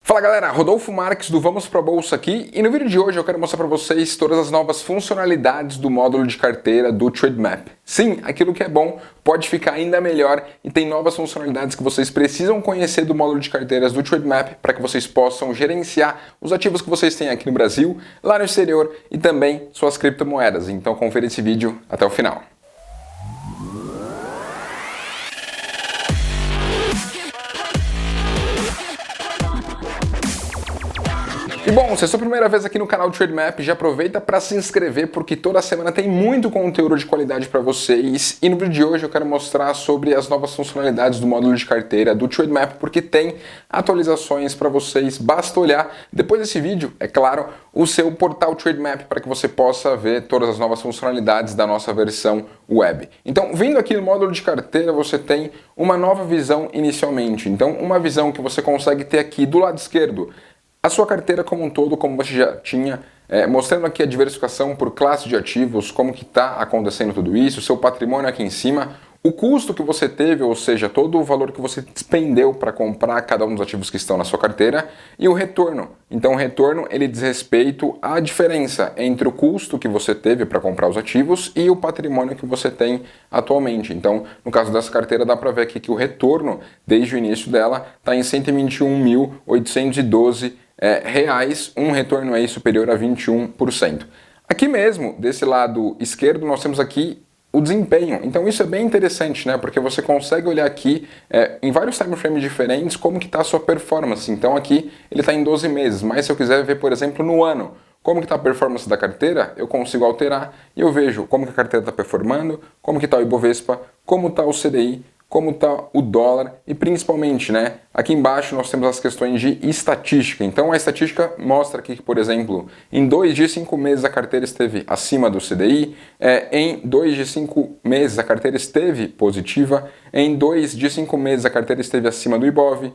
Fala galera, Rodolfo Marques do Vamos Pra Bolsa aqui e no vídeo de hoje eu quero mostrar para vocês todas as novas funcionalidades do módulo de carteira do Trademap. Sim, aquilo que é bom pode ficar ainda melhor e tem novas funcionalidades que vocês precisam conhecer do módulo de carteiras do Trademap para que vocês possam gerenciar os ativos que vocês têm aqui no Brasil, lá no exterior e também suas criptomoedas. Então confere esse vídeo até o final. E bom, se é a sua primeira vez aqui no canal do Trademap, já aproveita para se inscrever porque toda semana tem muito conteúdo de qualidade para vocês. E no vídeo de hoje eu quero mostrar sobre as novas funcionalidades do módulo de carteira do Trademap, porque tem atualizações para vocês. Basta olhar depois desse vídeo, é claro, o seu portal Trademap para que você possa ver todas as novas funcionalidades da nossa versão web. Então, vindo aqui no módulo de carteira, você tem uma nova visão inicialmente. Então, uma visão que você consegue ter aqui do lado esquerdo, a sua carteira como um todo, como você já tinha, mostrando aqui a diversificação por classe de ativos, como que está acontecendo tudo isso, o seu patrimônio aqui em cima, o custo que você teve, ou seja, todo o valor que você despendeu para comprar cada um dos ativos que estão na sua carteira, e o retorno. Então o retorno ele diz respeito à diferença entre o custo que você teve para comprar os ativos e o patrimônio que você tem atualmente. Então, no caso dessa carteira, dá para ver aqui que o retorno, desde o início dela, está em 121.812 reais, um retorno aí superior a 21%. Aqui mesmo, desse lado esquerdo, nós temos aqui o desempenho. Então isso é bem interessante, né? Porque você consegue olhar aqui em vários time frames diferentes como que está a sua performance. Então aqui ele está em 12 meses, mas se eu quiser ver, por exemplo, no ano, como que está a performance da carteira, eu consigo alterar e eu vejo como que a carteira está performando, como que está o Ibovespa, como está o CDI, como está o dólar e principalmente, né, aqui embaixo nós temos as questões de estatística. Então a estatística mostra aqui que, por exemplo, em 2 de 5 meses a carteira esteve acima do CDI, em 2 de 5 meses a carteira esteve positiva, em 2 de 5 meses a carteira esteve acima do Ibov,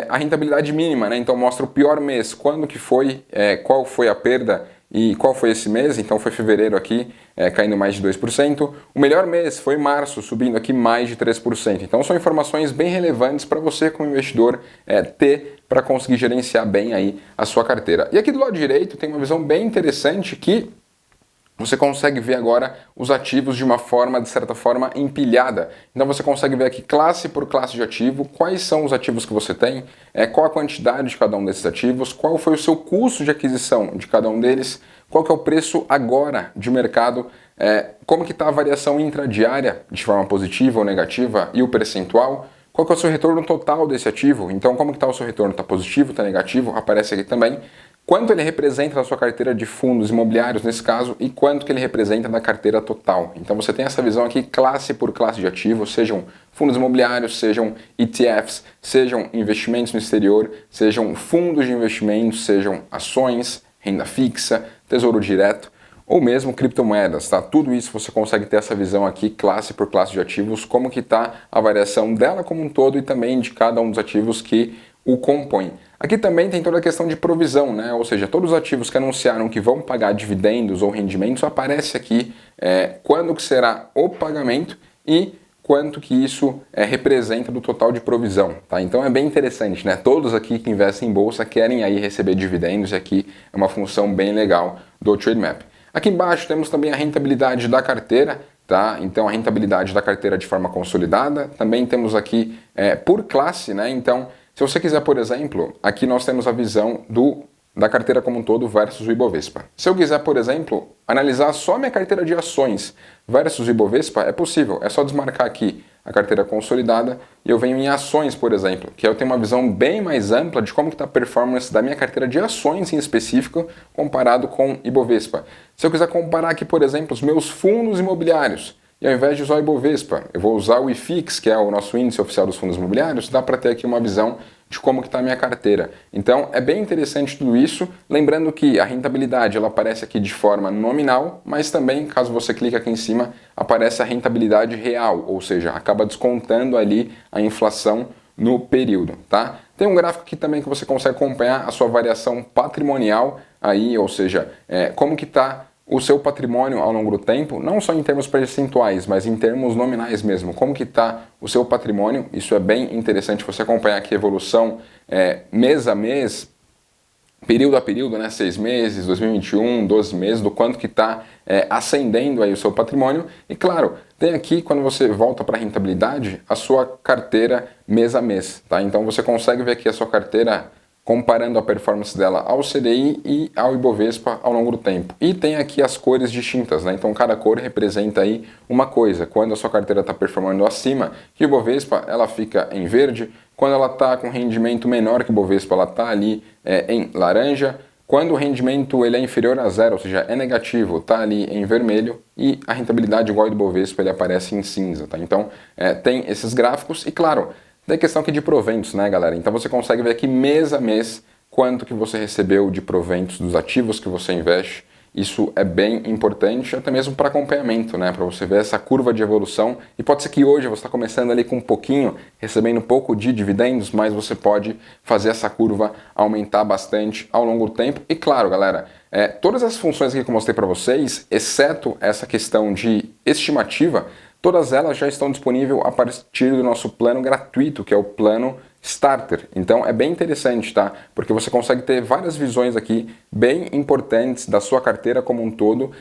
a rentabilidade mínima, né, então mostra o pior mês, quando que foi, qual foi a perda e qual foi esse mês, então foi fevereiro aqui, caindo mais de 2%. O melhor mês foi março, subindo aqui mais de 3%. Então são informações bem relevantes para você como investidor ter para conseguir gerenciar bem aí a sua carteira. E aqui do lado direito tem uma visão bem interessante que você consegue ver agora os ativos de uma forma, de certa forma, empilhada. Então você consegue ver aqui classe por classe de ativo, quais são os ativos que você tem, qual a quantidade de cada um desses ativos, qual foi o seu custo de aquisição de cada um deles, qual que é o preço agora de mercado, como que está a variação intradiária de forma positiva ou negativa e o percentual, qual que é o seu retorno total desse ativo, então como que está o seu retorno, está positivo, está negativo, aparece aqui também. Quanto ele representa na sua carteira de fundos imobiliários, nesse caso, e quanto que ele representa na carteira total. Então você tem essa visão aqui classe por classe de ativos, sejam fundos imobiliários, sejam ETFs, sejam investimentos no exterior, sejam fundos de investimentos, sejam ações, renda fixa, tesouro direto, ou mesmo criptomoedas, tá? Tudo isso você consegue ter essa visão aqui, classe por classe de ativos, como que está a variação dela como um todo e também de cada um dos ativos que o compõem. Aqui também tem toda a questão de provisão, né? Ou seja, todos os ativos que anunciaram que vão pagar dividendos ou rendimentos, aparece aqui quando que será o pagamento e quanto que isso representa do total de provisão, tá? Então é bem interessante, né? Todos aqui que investem em bolsa querem aí receber dividendos e aqui é uma função bem legal do Trademap. Aqui embaixo temos também a rentabilidade da carteira, tá? Então a rentabilidade da carteira de forma consolidada. Também temos aqui por classe, né? Então se você quiser, por exemplo, aqui nós temos a visão da carteira como um todo versus o Ibovespa. Se eu quiser, por exemplo, analisar só minha carteira de ações versus o Ibovespa, é possível. É só desmarcar aqui a carteira consolidada e eu venho em ações, por exemplo, que eu tenho uma visão bem mais ampla de como está a performance da minha carteira de ações em específico comparado com Ibovespa. Se eu quiser comparar aqui, por exemplo, os meus fundos imobiliários, e ao invés de usar o Ibovespa, eu vou usar o IFIX, que é o nosso índice oficial dos fundos imobiliários, dá para ter aqui uma visão de como que está a minha carteira. Então é bem interessante tudo isso, lembrando que a rentabilidade ela aparece aqui de forma nominal, mas também, caso você clique aqui em cima, aparece a rentabilidade real, ou seja, acaba descontando ali a inflação no período, tá? Tem um gráfico aqui também que você consegue acompanhar a sua variação patrimonial aí, ou seja, como que está o seu patrimônio ao longo do tempo, não só em termos percentuais, mas em termos nominais mesmo. Como que está o seu patrimônio? Isso é bem interessante você acompanhar aqui a evolução mês a mês, período a período, né, 6 meses, 2021, 12 meses, do quanto que está ascendendo aí o seu patrimônio. E claro, tem aqui, quando você volta para a rentabilidade, a sua carteira mês a mês, tá? Então você consegue ver aqui a sua carteira comparando a performance dela ao CDI e ao Ibovespa ao longo do tempo. E tem aqui as cores distintas, né? Então cada cor representa aí uma coisa. Quando a sua carteira está performando acima que o Ibovespa, ela fica em verde. Quando ela está com rendimento menor que o Ibovespa, ela está ali em laranja. Quando o rendimento ele é inferior a zero, ou seja, é negativo, está ali em vermelho, e a rentabilidade igual ao do Ibovespa ele aparece em cinza, tá? Então tem esses gráficos e claro, tem questão aqui de proventos, né, galera? Então você consegue ver aqui mês a mês quanto que você recebeu de proventos dos ativos que você investe. Isso é bem importante, até mesmo para acompanhamento, né? Para você ver essa curva de evolução. E pode ser que hoje você está começando ali com um pouquinho, recebendo um pouco de dividendos, mas você pode fazer essa curva aumentar bastante ao longo do tempo. E claro, galera, todas as funções aqui que eu mostrei para vocês, exceto essa questão de estimativa, todas elas já estão disponíveis a partir do nosso plano gratuito, que é o plano Starter. Então é bem interessante, tá? Porque você consegue ter várias visões aqui bem importantes da sua carteira como um todo,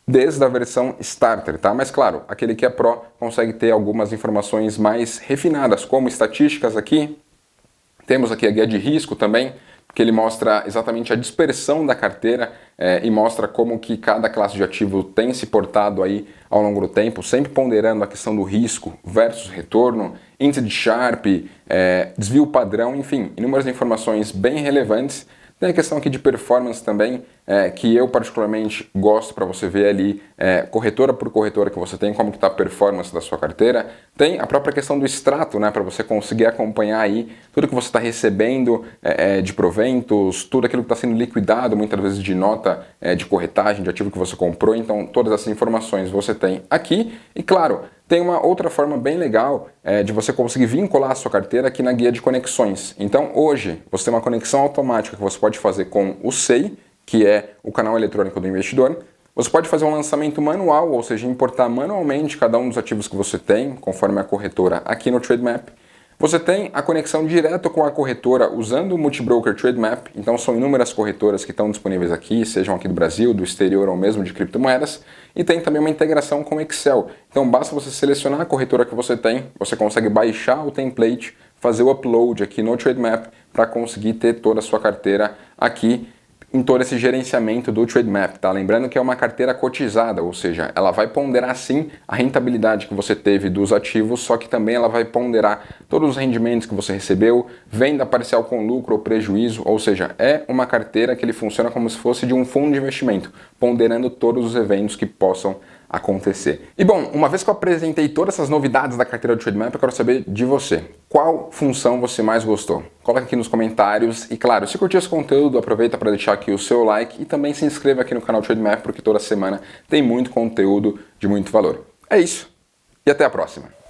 desde a versão Starter, tá? Mas claro, aquele que é Pro consegue ter algumas informações mais refinadas, como estatísticas aqui. Temos aqui a guia de risco também, que ele mostra exatamente a dispersão da carteira e mostra como que cada classe de ativo tem se portado aí ao longo do tempo, sempre ponderando a questão do risco versus retorno, índice de Sharpe, desvio padrão, enfim, inúmeras informações bem relevantes. Tem a questão aqui de performance também, que eu particularmente gosto para você ver ali, corretora por corretora que você tem, como que está a performance da sua carteira. Tem a própria questão do extrato, né, para você conseguir acompanhar aí tudo que você está recebendo de proventos, tudo aquilo que está sendo liquidado, muitas vezes de nota de corretagem, de ativo que você comprou. Então todas essas informações você tem aqui. E claro, tem uma outra forma bem legal de você conseguir vincular a sua carteira aqui na guia de conexões. Então hoje você tem uma conexão automática que você pode fazer com o SEI, que é o canal eletrônico do investidor. Você pode fazer um lançamento manual, ou seja, importar manualmente cada um dos ativos que você tem, conforme a corretora aqui no Trademap. Você tem a conexão direto com a corretora usando o Multibroker Trademap, então são inúmeras corretoras que estão disponíveis aqui, sejam aqui do Brasil, do exterior ou mesmo de criptomoedas, e tem também uma integração com Excel. Então basta você selecionar a corretora que você tem, você consegue baixar o template, fazer o upload aqui no Trademap para conseguir ter toda a sua carteira aqui em todo esse gerenciamento do Trademap, tá? Lembrando que é uma carteira cotizada, ou seja, ela vai ponderar sim a rentabilidade que você teve dos ativos, só que também ela vai ponderar todos os rendimentos que você recebeu, venda parcial com lucro ou prejuízo, ou seja, é uma carteira que ele funciona como se fosse de um fundo de investimento, ponderando todos os eventos que possam acontecer. E bom, uma vez que eu apresentei todas essas novidades da carteira do Trademap, eu quero saber de você. Qual função você mais gostou? Coloca aqui nos comentários e claro, se curtiu esse conteúdo, aproveita para deixar aqui o seu like e também se inscreva aqui no canal Trademap porque toda semana tem muito conteúdo de muito valor. É isso e até a próxima!